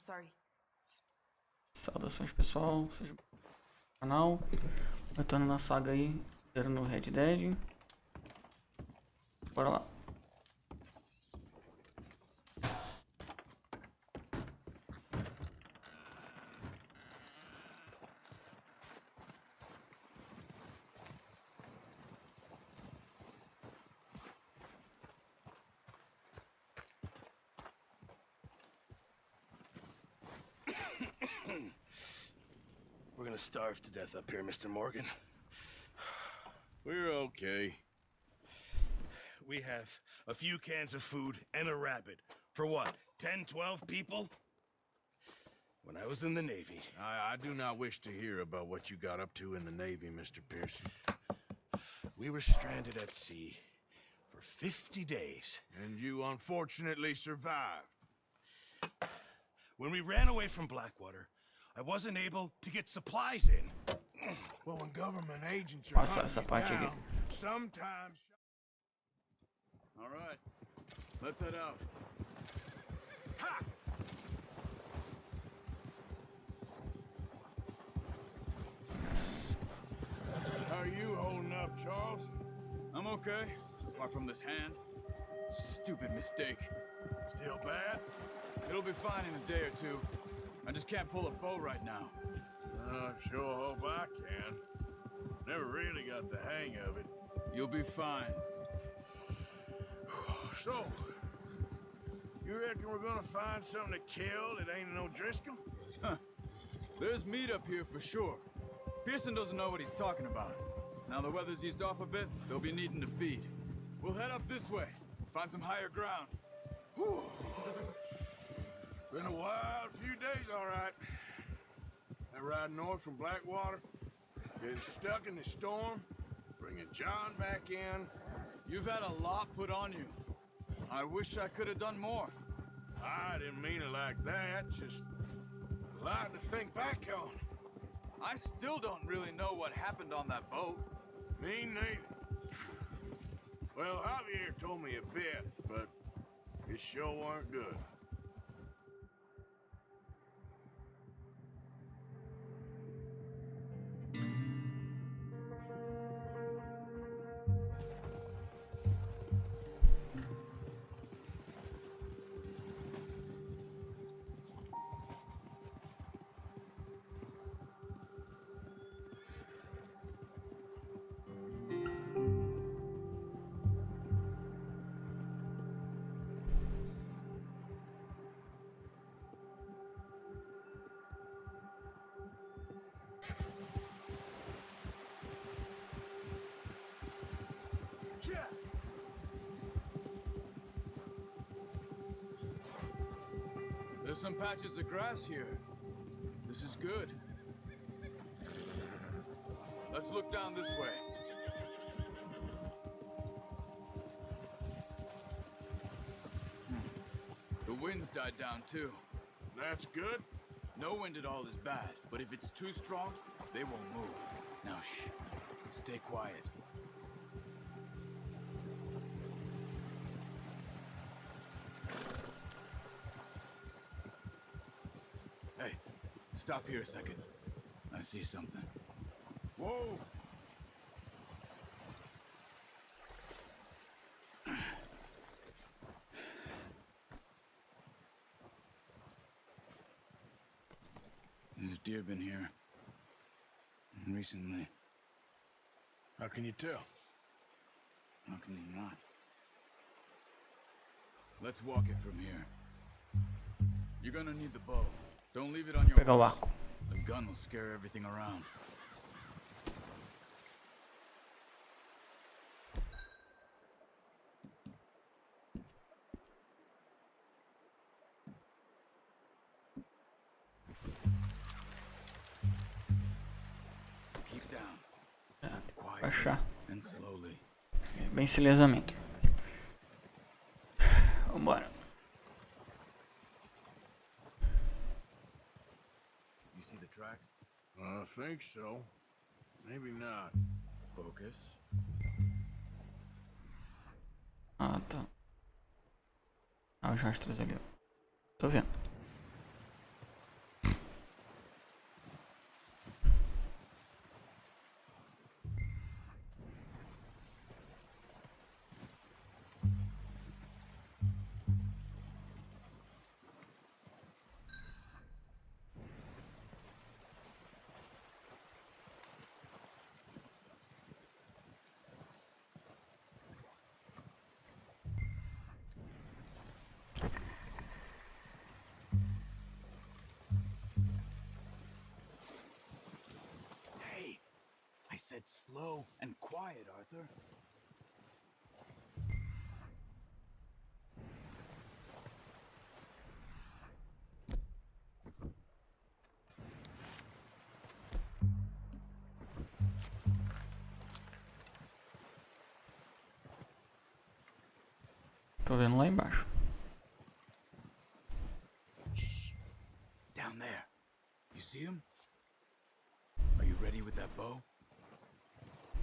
sorry. Saudações pessoal, seja bem-vindo ao canal. Retorno na saga aí, Zerando Red Dead. Bora lá. We're gonna starve to death up here, Mr. Morgan. We're okay. We have a few cans of food and a rabbit. For what, 10, 12 people? When I was in the Navy... I do not wish to hear about what you got up to in the Navy, Mr. Pearson. We were stranded at sea for 50 days. And you unfortunately survived. When we ran away from Blackwater, I wasn't able to get supplies in. Well, when government agents are Passa essa parte hunting you aqui. down, sometimes... All right, let's head out. Ha! How are you holding up, Charles? I'm okay, apart from this hand. Stupid mistake. Still bad? It'll be fine in a day or two. I just can't pull a bow right now. I sure hope I can. Never really got the hang of it. You'll be fine. So, you reckon we're gonna find something to kill that ain't no Driscoll? Huh. There's meat up here for sure. Pearson doesn't know what he's talking about. Now the weather's eased off a bit, they'll be needing to feed. We'll head up this way, find some higher ground. Whew. Been a wild few days, all right. That ride north from Blackwater, getting stuck in the storm, bringing John back in. You've had a lot put on you. I wish I could have done more. I didn't mean it like that, just a lot to think back on. I still don't really know what happened on that boat. Me neither. Well, Javier told me a bit, but it sure weren't good. There's some patches of grass here. This is good. Let's look down this way. The wind's died down too. That's good. No wind at all is bad, but if it's too strong, they won't move. Now shh. Stay quiet. Hey, stop here a second. I see something. Whoa! There's deer been here. Recently. How can you tell? How can you not? Let's walk it from here. You're gonna need the bow. Don't leave it on your Pegar o horse. arco. The gun will scare everything around. Keep down. Baixar. And slowly. Bem silenciosamente. Vambora. You see the tracks? I think so. Maybe not. Focus. Ah, tá. Ah, os rastros ali, ó. Tô vendo. said slow and quiet, Arthur. Tô vendo lá embaixo. Shh. Down there. You see him? Are you ready with that bow?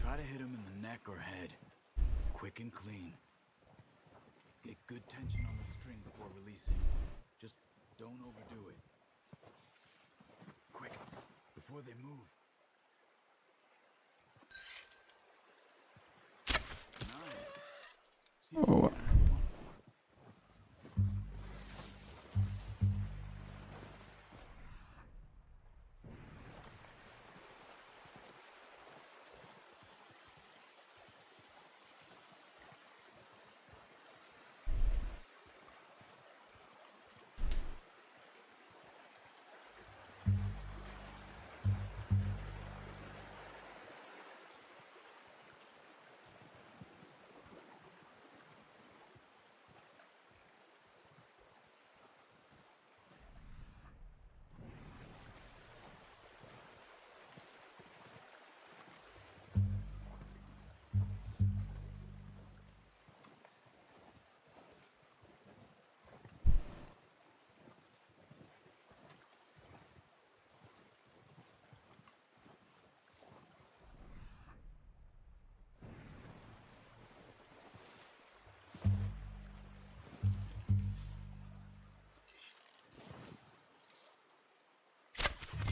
Try to hit him in the neck or head. Quick and clean. Get good tension on the string before releasing. Just don't overdo it. Quick, before they move. Nice. See if you can Oh. get another one.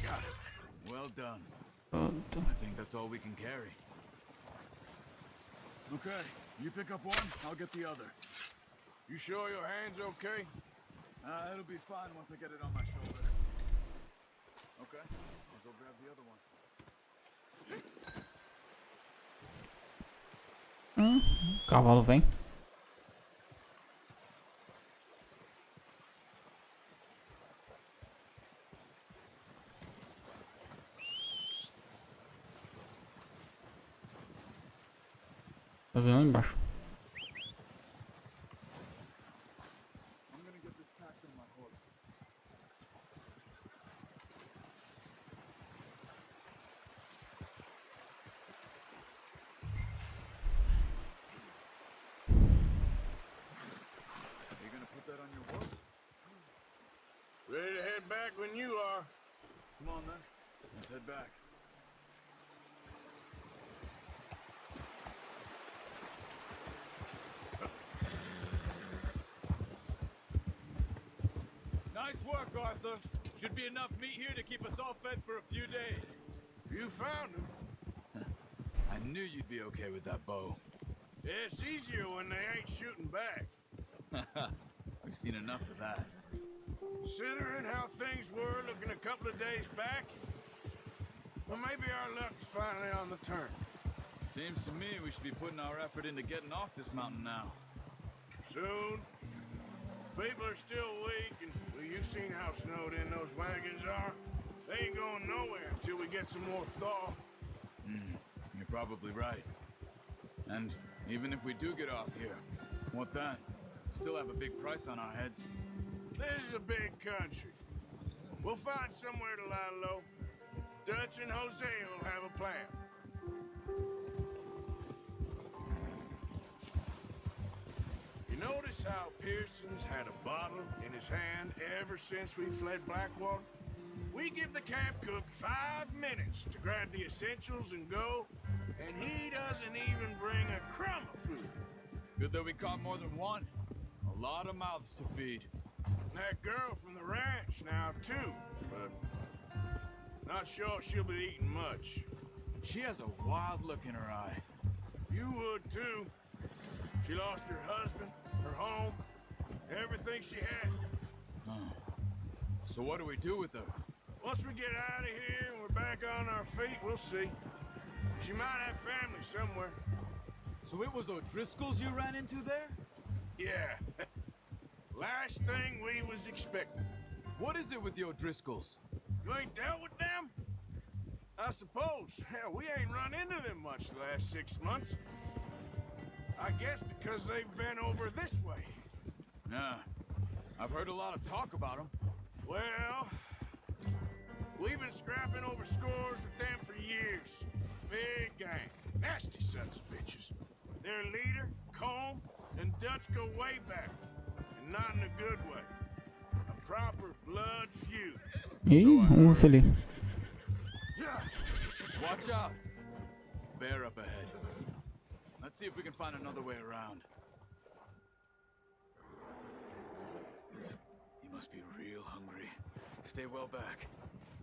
Got it. Well done. Pronto. I think that's all we can carry. Okay, you pick up one, I'll get the other. You sure your hand's okay? It'll be fine once I get it on my shoulder. Okay, I'll go grab the other one. O cavalo vem. Tô vendo lá embaixo. I'm gonna get this packed on my horse. Are you gonna put that on your horse? Ready to head back when you are. Come on then. Let's head back. Nice work, Arthur. Should be enough meat here to keep us all fed for a few days. You found him. I knew you'd be okay with that bow. Yeah, it's easier when they ain't shooting back. We've seen enough of that. Considering how things were looking a couple of days back, well, maybe our luck's finally on the turn. Seems to me we should be putting our effort into getting off this mountain now. Soon. People are still weak, and well, you've seen how snowed in those wagons are. They ain't going nowhere until we get some more thaw. You're probably right. And even if we do get off here, what then? Still have a big price on our heads. This is a big country. We'll find somewhere to lie low. Dutch and Jose will have a plan. You notice how Pearson's had a bottle in his hand ever since we fled Blackwater? We give the camp cook 5 minutes to grab the essentials and go, and he doesn't even bring a crumb of food. Good that we caught more than one. A lot of mouths to feed. That girl from the ranch now, too, but not sure she'll be eating much. She has a wild look in her eye. You would, too. She lost her husband, her home, everything she had. So what do we do with her? Once we get out of here and we're back on our feet, we'll see. She might have family somewhere. So it was O'Driscoll's you ran into there? Yeah. Last thing we was expecting. What is it with the O'Driscolls? You ain't dealt with them? I suppose. Hell, we ain't run into them much the last 6 months. I guess because they've been over this way. Yeah. I've heard a lot of talk about them. Well, we've been scrapping over scores with them for years. Big gang. Nasty sons of bitches. Their leader, Combe, and Dutch go way back. And not in a good way. A proper blood feud. Ih, um urso ali. Yeah. Watch out. Bear up ahead. Let's see if we can find another way around. You must be real hungry. Stay well back.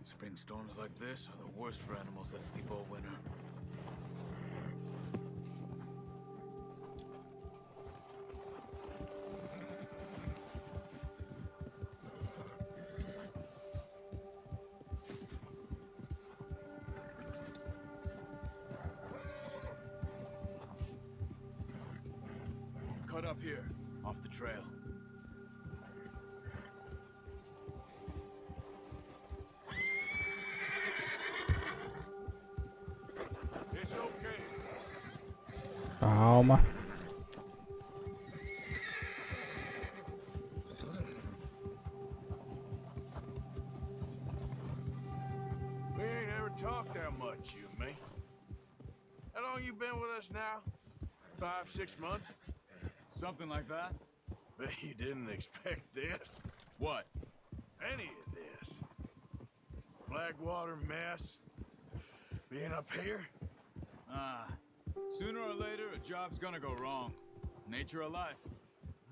Spring storms like this are the worst for animals that sleep all winter. Cut up here, off the trail. It's okay. Calma. We ain't ever talked that much, you and me. How long you been with us now? 5, 6 months? Something like that? Bet you didn't expect this. What? Any of this. Blackwater mess. Being up here? Sooner or later, a job's gonna go wrong. Nature of life.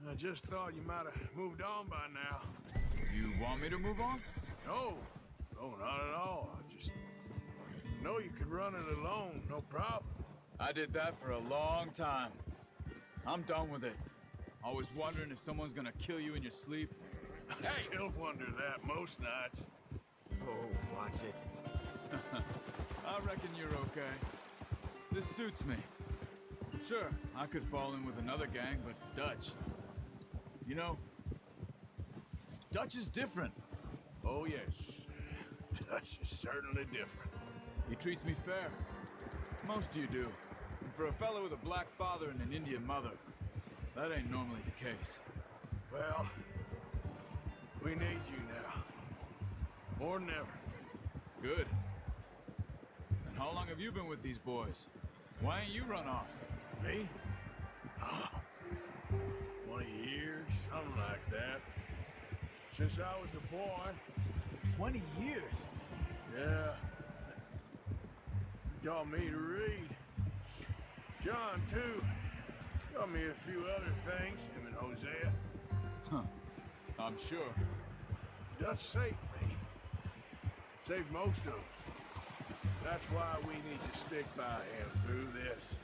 I just thought you might have moved on by now. You want me to move on? No. No, not at all. I just know you could run it alone, no problem. I did that for a long time. I'm done with it. Always wondering if someone's gonna kill you in your sleep. I still wonder that most nights. Oh, watch it. I reckon you're okay. This suits me. Sure, I could fall in with another gang, but Dutch... You know, Dutch is different. Oh, yes. Dutch is certainly different. He treats me fair. Most of you do. And for a fellow with a black father and an Indian mother, that ain't normally the case. Well, we need you now. More than ever. Good. And how long have you been with these boys? Why ain't you run off? Me? Oh, 20 years, something like that. Since I was a boy. 20 years? Yeah. He taught me to read. John, too. Taught me a few other things, him and Hosea. Huh. I'm sure. Dutch saved me. Saved most of us. That's why we need to stick by him through this.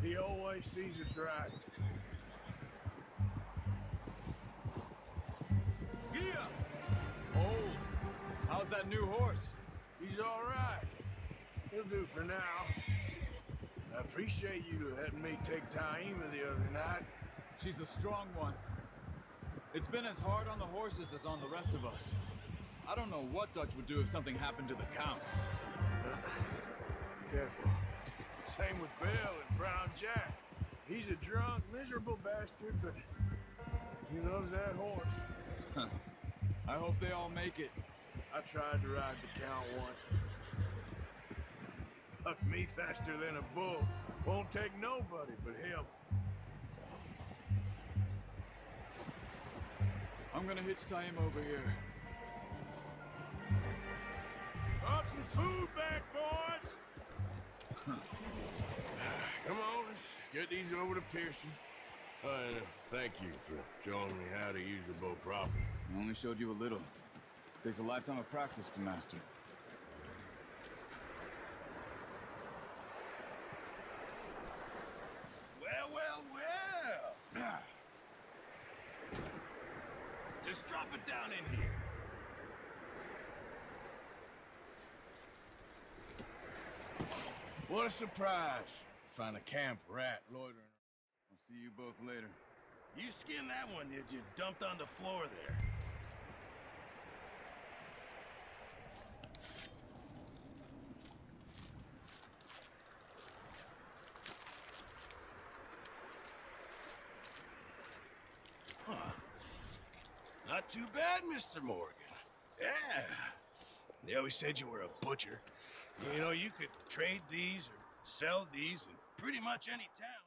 He always sees us right. Yeah! Oh, how's that new horse? He's all right. He'll do for now. I appreciate you letting me take Taima the other night. She's a strong one. It's been as hard on the horses as on the rest of us. I don't know what Dutch would do if something happened to the Count. Careful. Same with Bill and Brown Jack. He's a drunk, miserable bastard, but he loves that horse. Huh. I hope they all make it. I tried to ride the Count once. Bucked me faster than a bull. Won't take nobody but him. I'm gonna hitch tie him over here. Brought some food back, boys! Come on, let's get these over to Pearson. Thank you for showing me how to use the bow properly. I only showed you a little. Takes a lifetime of practice to master. Well, well, well. Just drop it down in here. What a surprise. Find a camp rat loitering. I'll see you both later. You skinned that one you dumped on the floor there. too bad, Mr. Morgan. Yeah. They always said you were a butcher. You know, you could trade these or sell these in pretty much any town.